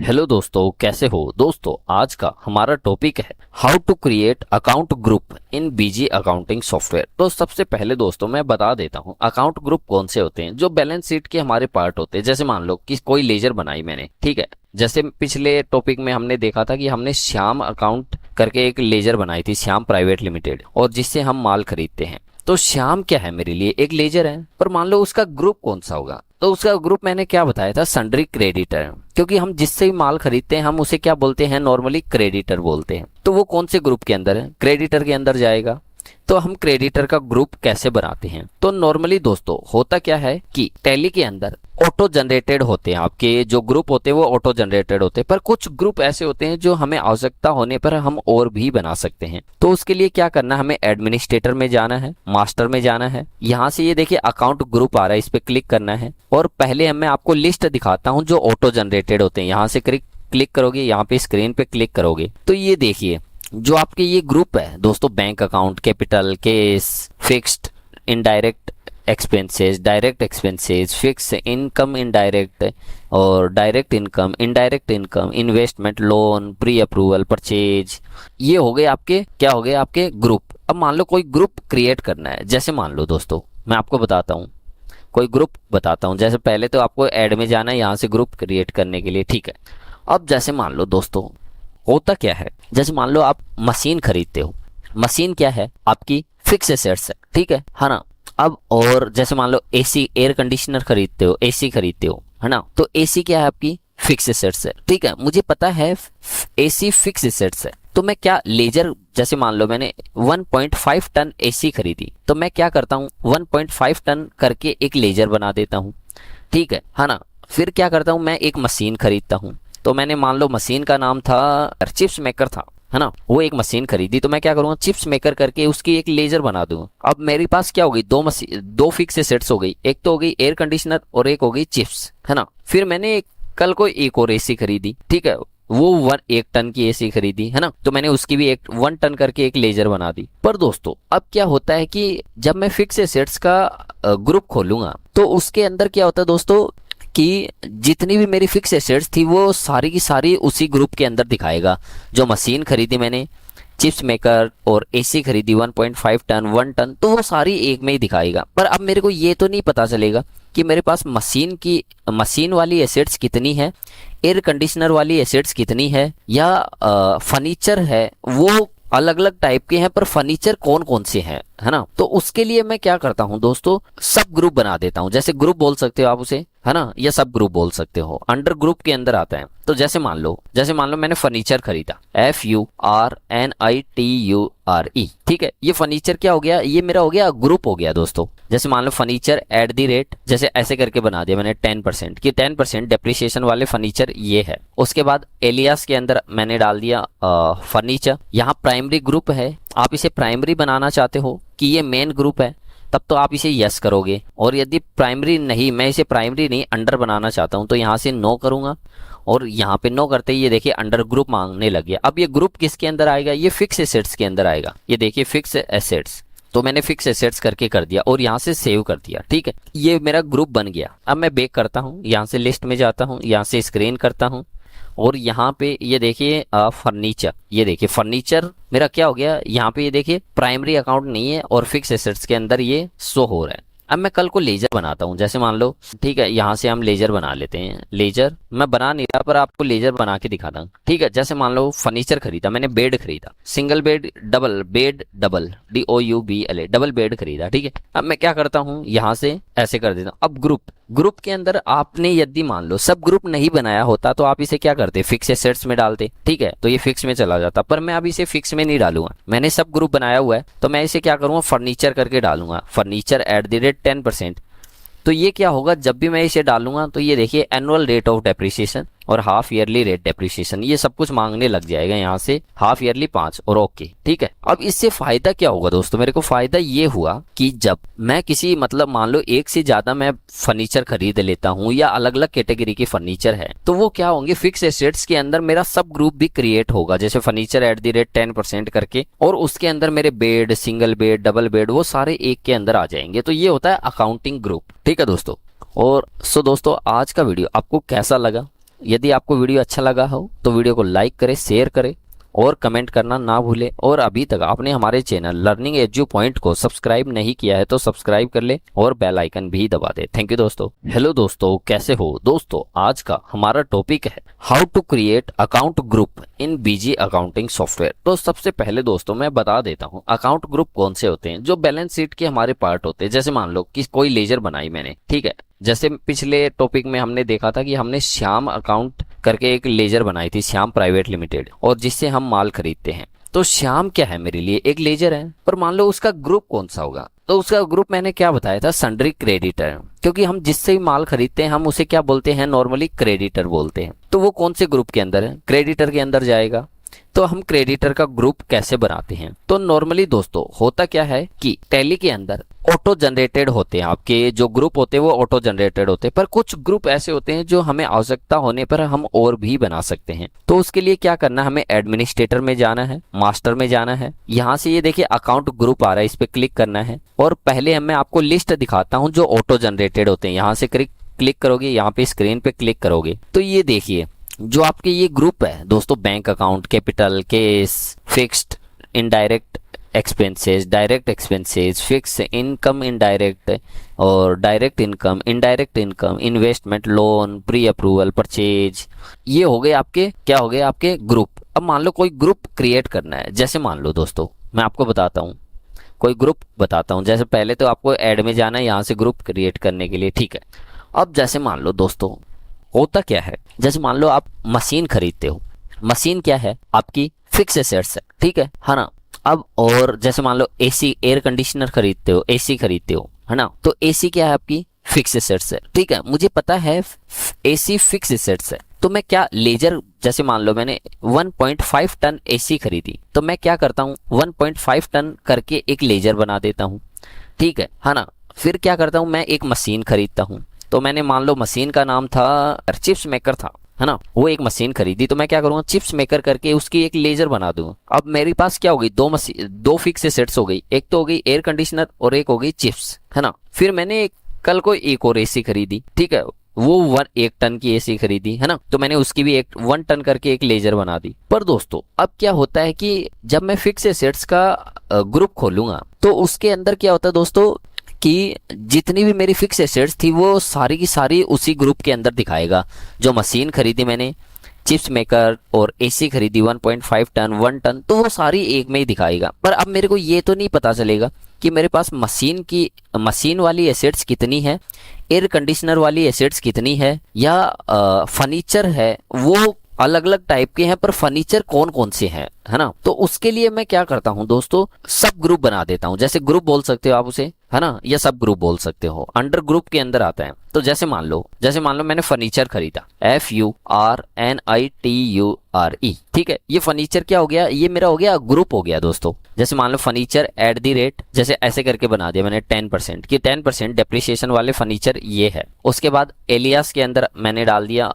Hello दोस्तों, कैसे हो दोस्तों। आज का हमारा टॉपिक है how to create account group in BG accounting software. तो सबसे पहले दोस्तों मैं बता देता हूँ अकाउंट ग्रुप कौन से होते हैं। जो बैलेंस शीट के हमारे पार्ट होते हैं, जैसे मान लो कि कोई लेजर बनाई मैंने, ठीक है। जैसे पिछले टॉपिक में हमने देखा था कि हमने श्याम अकाउंट करके एक लेजर बनाई थी, श्याम प्राइवेट लिमिटेड, और जिससे हम माल खरीदते हैं। तो श्याम क्या है मेरे लिए, एक लेजर है। पर मान लो उसका ग्रुप कौन सा होगा, तो उसका ग्रुप मैंने क्या बताया था, सन्ड्री क्रेडिटर। क्योंकि हम जिससे भी माल खरीदते हैं हम उसे क्या बोलते हैं, नॉर्मली क्रेडिटर बोलते हैं। तो वो कौन से ग्रुप के अंदर है, क्रेडिटर के अंदर जाएगा। तो हम क्रेडिटर का ग्रुप कैसे बनाते हैं, तो नॉर्मली दोस्तों होता क्या है कि टैली के अंदर ऑटो जनरेटेड होते हैं, आपके जो ग्रुप होते हैं वो ऑटो जनरेटेड होते हैं। पर कुछ ग्रुप ऐसे होते हैं जो हमें आवश्यकता होने पर हम और भी बना सकते हैं। तो उसके लिए क्या करना है, हमें एडमिनिस्ट्रेटर में जाना है, मास्टर में जाना है। यहाँ से ये देखिए अकाउंट ग्रुप आ रहा है, इस पे क्लिक करना है। और पहले मैं आपको लिस्ट दिखाता हूँ जो ऑटो जनरेटेड होते हैं। यहाँ से क्लिक करोगे, यहाँ पे स्क्रीन पे क्लिक करोगे तो ये देखिए जो आपके ये ग्रुप है दोस्तों, bank account, capital, cash, fixed, indirect expenses, direct expenses, fix income, indirect और direct income, indirect income, investment, loan, pre approval, purchase, ये हो गए आपके, क्या हो गए आपके ग्रुप। अब मान लो कोई ग्रुप क्रिएट करना है। जैसे मान लो दोस्तों मैं आपको बताता हूँ, कोई ग्रुप बताता हूँ। जैसे पहले तो आपको ऐड में जाना है, यहाँ से ग्रुप क्रिएट करने के लिए, ठीक है। अब जैसे मान लो दोस्तों होता क्या है, जैसे मान लो आप मशीन खरीदते हो। मशीन क्या है, आपकी फिक्स एसेट्स है, ठीक है ना। अब और जैसे मान लो एसी, एयर कंडीशनर खरीदते हो, एसी खरीदते हो, है ना। तो एसी क्या है, आपकी फिक्स एसेट्स है, ठीक है। मुझे पता है एसी फिक्स एसेट्स है, तो मैं क्या लेजर, जैसे मान लो मैंने 1.5 टन एसी खरीदी, तो मैं क्या करता हूँ 1.5 टन करके एक लेजर बना देता हूँ, ठीक है ना। फिर क्या करता हूँ, मैं एक मशीन खरीदता हूँ। तो मैंने मान लो मशीन का नाम था चिप्स मेकर था, है ना। वो एक मशीन खरीदी, तो मैं क्या करूंगा चिप्स मेकर करके उसकी एक लेजर बना दूंगा। अब मेरे पास क्या हो गई, दो फिक्स सेट्स हो गई। एक तो हो गई एयर कंडीशनर और एक हो गई चिप्स, है ना। फिर मैंने कल को एक और एसी खरीदी, ठीक है। वो 1 टन की एसी खरीदी, है ना। तो मैंने उसकी भी 1 टन करके एक लेजर बना दी। पर दोस्तों अब क्या होता है कि जब मैं फिक्स एसेट्स का ग्रुप खोलूंगा तो उसके अंदर क्या होता है दोस्तों कि जितनी भी मेरी फिक्स एसेट्स थी वो सारी की सारी उसी ग्रुप के अंदर दिखाएगा। जो मशीन खरीदी मैंने, चिप्स मेकर और एसी खरीदी 1.5 टन, 1 टन, तो वो सारी एक में ही दिखाएगा। पर अब मेरे को ये तो नहीं पता चलेगा कि मेरे पास मशीन वाली एसेट्स कितनी है, एयर कंडीशनर वाली एसेट्स कितनी है, या फर्नीचर है वो अलग अलग टाइप के हैं, पर फर्नीचर कौन कौन से हैं, है ना। तो उसके लिए मैं क्या करता हूं दोस्तों, सब ग्रुप बना देता हूं। जैसे ग्रुप बोल सकते हो आप उसे, है ना, या सब ग्रुप बोल सकते हो, अंडर ग्रुप के अंदर आता है। तो जैसे मान लो मैंने फर्नीचर खरीदा, FURNITURE, ठीक है। ये फर्नीचर क्या हो गया, ये मेरा हो गया ग्रुप हो गया दोस्तों। जैसे मान लो फर्नीचर @ जैसे ऐसे करके बना दिया मैंने 10% की, 10% डेप्रिसिएशन वाले फर्नीचर ये है। उसके बाद एलियास के अंदर मैंने डाल दिया फर्नीचर। यहाँ प्राइमरी ग्रुप है, आप इसे प्राइमरी बनाना चाहते हो कि ये मेन ग्रुप है, तब तो आप इसे यस करोगे। और यदि प्राइमरी नहीं, मैं इसे प्राइमरी नहीं अंडर बनाना चाहता हूं, तो यहाँ से नो करूंगा। और यहाँ पे नो करते ही ये देखिए अंडर ग्रुप मांगने लग गया। अब ये ग्रुप किसके अंदर आएगा, ये फिक्स एसेट्स के अंदर आएगा। ये देखिए फिक्स एसेट्स, तो मैंने फिक्स एसेट्स करके कर दिया और यहाँ से सेव कर दिया, ठीक है। ये मेरा ग्रुप बन गया। अब मैं बैक करता हूँ, यहाँ से लिस्ट में जाता हूँ, यहाँ से स्क्रीन करता हूँ, और यहाँ पे ये देखिए फर्नीचर, ये देखिए फर्नीचर मेरा क्या हो गया। यहाँ पे ये देखिए प्राइमरी अकाउंट नहीं है और फिक्स एसेट्स के अंदर ये शो हो रहा है। अब मैं कल को लेजर बनाता हूँ, जैसे मान लो, ठीक है, यहाँ से हम लेजर बना लेते हैं। लेजर मैं बना नहीं रहा, पर आपको लेजर बना के दिखाता हूँ, ठीक है। जैसे मान लो फर्नीचर खरीदा मैंने, बेड खरीदा, single bed, double bed, double DOUBLA, double bed खरीदा, ठीक है। अब मैं क्या करता हूँ, यहाँ से ऐसे कर देता हूँ। अब ग्रुप के अंदर आपने यदि मान लो सब ग्रुप नहीं बनाया होता तो आप इसे क्या करते, फिक्स एसेट्स में डालते, ठीक है। तो ये फिक्स में चला जाता, पर मैं अब इसे फिक्स में नहीं डालूंगा, मैंने सब ग्रुप बनाया हुआ है। तो मैं इसे क्या करूंगा, फर्नीचर करके डालूंगा, फर्नीचर @ 10%। तो ये क्या होगा, जब भी मैं इसे डालूंगा तो ये देखिए एनुअल रेट ऑफ डेप्रिसिएशन और हाफ ईयरली रेट डेप्रिसिएशन, ये सब कुछ मांगने लग जाएगा। यहाँ से हाफ ईयरली 5 और ओके, ठीक है। अब इससे फायदा क्या होगा दोस्तों, मेरे को फायदा ये हुआ कि जब मैं किसी मतलब मान लो एक से ज्यादा मैं फर्नीचर खरीद लेता हूँ या अलग अलग कैटेगरी के फर्नीचर है, तो वो क्या होंगे, फिक्स एसेट्स के अंदर मेरा सब ग्रुप भी क्रिएट होगा। जैसे फर्नीचर @ 10% करके, और उसके अंदर मेरे bed, single bed, double bed, वो सारे एक के अंदर आ जाएंगे। तो ये होता है अकाउंटिंग ग्रुप, ठीक है दोस्तों। और दोस्तों आज का वीडियो आपको कैसा लगा यदि आपको वीडियो अच्छा लगा हो तो वीडियो को लाइक करें, शेयर करें और कमेंट करना ना भूलें। और अभी तक आपने हमारे चैनल लर्निंग एजू पॉइंट को सब्सक्राइब नहीं किया है तो सब्सक्राइब कर ले और बेल आइकन भी दबा दे। थैंक यू दोस्तों। हेलो दोस्तों, कैसे हो दोस्तों। आज का हमारा टॉपिक है how to create account group in BG accounting software. तो सबसे पहले दोस्तों मैं बता देता हूँ अकाउंट ग्रुप कौन से होते हैं। जो बैलेंस शीट के हमारे पार्ट होते हैं, जैसे मान लो कि कोई लेजर बनाई मैंने, ठीक है। जैसे पिछले टॉपिक में हमने देखा था कि हमने श्याम अकाउंट करके एक लेजर बनाई थी, श्याम प्राइवेट लिमिटेड, और जिससे हम माल खरीदते हैं। तो श्याम क्या है मेरे लिए, एक लेजर है। पर मान लो उसका ग्रुप कौन सा होगा, तो उसका ग्रुप मैंने क्या बताया था, सन्ड्री क्रेडिटर। क्योंकि हम जिससे भी माल खरीदते हैं हम उसे क्या बोलते हैं, नॉर्मली क्रेडिटर बोलते हैं। तो वो कौन से ग्रुप के अंदर है, क्रेडिटर के अंदर जाएगा। तो हम क्रेडिटर का ग्रुप कैसे बनाते हैं, तो नॉर्मली दोस्तों होता क्या है कि टैली के अंदर ऑटो जनरेटेड होते हैं, आपके जो ग्रुप होते हैं वो ऑटो जनरेटेड होते हैं। पर कुछ ग्रुप ऐसे होते हैं जो हमें आवश्यकता होने पर हम और भी बना सकते हैं। तो उसके लिए क्या करना है, हमें एडमिनिस्ट्रेटर में जाना है, मास्टर में जाना है। यहाँ से ये देखिए अकाउंट ग्रुप आ रहा है, इस पे क्लिक करना है। और पहले मैं आपको लिस्ट दिखाता हूँ जो ऑटो जनरेटेड होते हैं। यहाँ से क्लिक करोगे, यहाँ पे स्क्रीन पे क्लिक करोगे तो ये देखिए जो आपके ये ग्रुप है दोस्तों, bank account, capital, cash, fixed, indirect expenses, direct expenses, fix income, indirect और direct income, indirect income, investment, loan, pre approval, purchase, ये हो गए आपके, क्या हो गए आपके ग्रुप। अब मान लो कोई ग्रुप क्रिएट करना है। जैसे मान लो दोस्तों मैं आपको बताता हूँ, कोई ग्रुप बताता हूँ। जैसे पहले तो आपको ऐड में जाना है यहाँ से ग्रुप क्रिएट करने के लिए, ठीक है। अब जैसे मान लो दोस्तों होता क्या है, जैसे मान लो आप मशीन खरीदते हो। मशीन क्या है, आपकी फिक्स एसेट्स है, ठीक है ना। अब और जैसे मान लो एसी, एयर कंडीशनर खरीदते हो, एसी खरीदते हो, है ना। तो एसी क्या है, आपकी फिक्स एसेट्स है, ठीक है। मुझे पता है एसी फिक्स एसेट्स है, तो मैं क्या लेजर, जैसे मान लो मैंने 1.5 टन एसी खरीदी, तो मैं क्या करता हूँ 1.5 टन करके एक लेजर बना देता हूँ, ठीक है ना। फिर क्या करता हूँ, मैं एक मशीन खरीदता हूँ। तो मैंने मान लो मशीन का नाम था चिप्स मेकर था, है ना। वो एक मशीन खरीदी, तो मैं क्या करूंगा चिप्स मेकर करके उसकी एक लेजर बना दूंगा। अब मेरे पास क्या हो गई, दो फिक्स एसेट्स हो गई। एक तो हो गई एयर कंडीशनर और एक हो गई चिप्स, है ना। फिर मैंने कल को एक और एसी खरीदी, ठीक है। वो 1 टन की एसी खरीदी, है ना। तो मैंने उसकी भी 1 टन करके एक लेजर बना दी। पर दोस्तों अब क्या होता है कि जब मैं फिक्स एसेट्स का ग्रुप खोलूंगा तो उसके अंदर क्या होता है दोस्तों कि जितनी भी मेरी फिक्स एसेट्स थी वो सारी की सारी उसी ग्रुप के अंदर दिखाएगा। जो मशीन खरीदी मैंने, चिप्स मेकर और एसी खरीदी 1.5 टन, 1 टन, तो वो सारी एक में ही दिखाएगा। पर अब मेरे को ये तो नहीं पता चलेगा कि मेरे पास मशीन वाली एसेट्स कितनी है, एयर कंडीशनर वाली एसेट्स कितनी है, या फर्नीचर है, वो अलग अलग टाइप के हैं। पर फर्नीचर कौन कौन से हैं, है ना। तो उसके लिए मैं क्या करता हूं दोस्तों, सब ग्रुप बना देता हूं। जैसे ग्रुप बोल सकते हो आप उसे, है ना, या सब ग्रुप बोल सकते हो, अंडर ग्रुप के अंदर आता है। तो जैसे मान लो मैंने फर्नीचर खरीदा, FURNITURE, ठीक है। ये फर्नीचर क्या हो गया, ये मेरा हो गया ग्रुप हो गया दोस्तों। जैसे मान लो फर्नीचर @ जैसे ऐसे करके बना दिया मैंने 10% की, 10% डेप्रिसिएशन वाले फर्नीचर ये है। उसके बाद एलियास के अंदर मैंने डाल दिया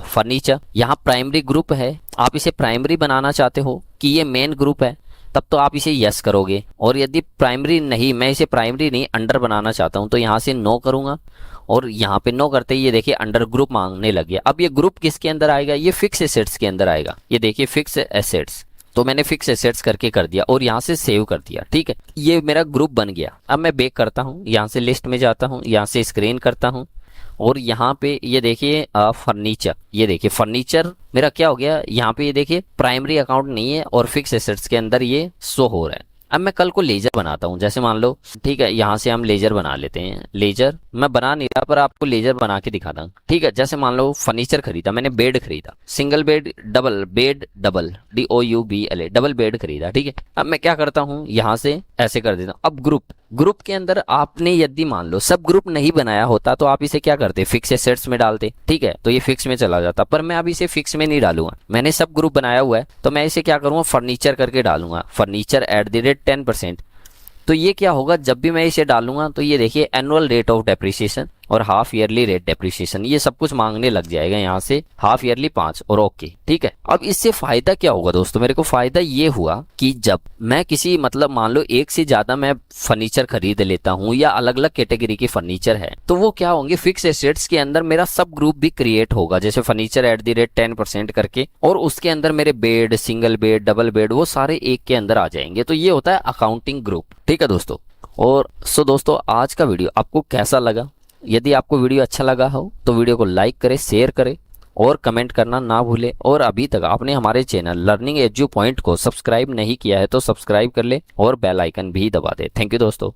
फर्नीचर। यहाँ प्राइमरी ग्रुप है, आप इसे प्राइमरी बनाना चाहते हो कि ये मेन ग्रुप है, तब तो आप इसे यस करोगे। और यदि प्राइमरी नहीं, मैं इसे प्राइमरी नहीं अंडर बनाना चाहता हूं, तो यहाँ से नो करूंगा। और यहाँ पे नो करते ही ये देखिए अंडर ग्रुप मांगने लग गया। अब ये ग्रुप किसके अंदर आएगा, ये फिक्स एसेट्स के अंदर आएगा। ये देखिए फिक्स एसेट्स, तो मैंने फिक्स एसेट्स करके कर दिया और यहाँ से सेव कर दिया, ठीक है। ये मेरा ग्रुप बन गया। अब मैं बैक करता हूँ, यहाँ से लिस्ट में जाता हूँ, यहाँ से स्क्रीन करता हूँ और यहाँ पे ये देखिए फर्नीचर, ये देखिए फर्नीचर मेरा क्या हो गया, यहाँ पे ये देखिए प्राइमरी अकाउंट नहीं है और फिक्स एसेट्स के अंदर ये शो हो रहा है। अब मैं कल को लेजर बनाता हूँ, जैसे मान लो, ठीक है, यहाँ से हम लेजर बना लेते हैं। लेजर मैं बना नहीं रहा पर आपको लेजर बना के दिखाता हूँ, ठीक है। जैसे मान लो फर्नीचर खरीदा मैंने, बेड खरीदा, single bed, double bed, double DOUBLA, double bed खरीदा, ठीक है। अब मैं क्या करता हूँ, यहाँ से ऐसे कर देता हूँ। अब ग्रुप के अंदर आपने यदि मान लो सब ग्रुप नहीं बनाया होता तो आप इसे क्या करते, फिक्स एसेट्स में डालते, ठीक है। तो ये फिक्स में चला जाता, पर मैं अब इसे फिक्स में नहीं डालूंगा, मैंने सब ग्रुप बनाया हुआ है। तो मैं इसे क्या करूंगा, फर्नीचर करके डालूंगा, फर्नीचर @ 10%। तो ये क्या होगा, जब भी मैं इसे डालूंगा तो ये देखिए एनुअल रेट ऑफ डेप्रिसिएशन, और हाफ ईयरली रेट डेप्रिसिएशन, ये सब कुछ मांगने लग जाएगा यहाँ से, हाफ ईयरली 5 और ओके, ठीक है। अब इससे फायदा क्या होगा दोस्तों, मेरे को फायदा ये हुआ कि जब मैं किसी मतलब मान लो एक से ज्यादा मैं फर्नीचर खरीद लेता हूँ या अलग अलग कैटेगरी की फर्नीचर है, तो वो क्या होंगे, फिक्स एसेट्स के अंदर मेरा सब ग्रुप भी क्रिएट होगा, जैसे फर्नीचर एट द रेट 10% करके, और उसके अंदर मेरे bed, single bed, double bed, वो सारे एक के अंदर आ जाएंगे। तो ये होता है अकाउंटिंग ग्रुप, ठीक है दोस्तों। और दोस्तों आज का वीडियो आपको कैसा लगा? यदि आपको वीडियो अच्छा लगा हो तो वीडियो को लाइक करें, शेयर करें और कमेंट करना ना भूलें। और अभी तक आपने हमारे चैनल लर्निंग एजू पॉइंट को सब्सक्राइब नहीं किया है तो सब्सक्राइब कर ले और बेल आइकन भी दबा दे। थैंक यू दोस्तों।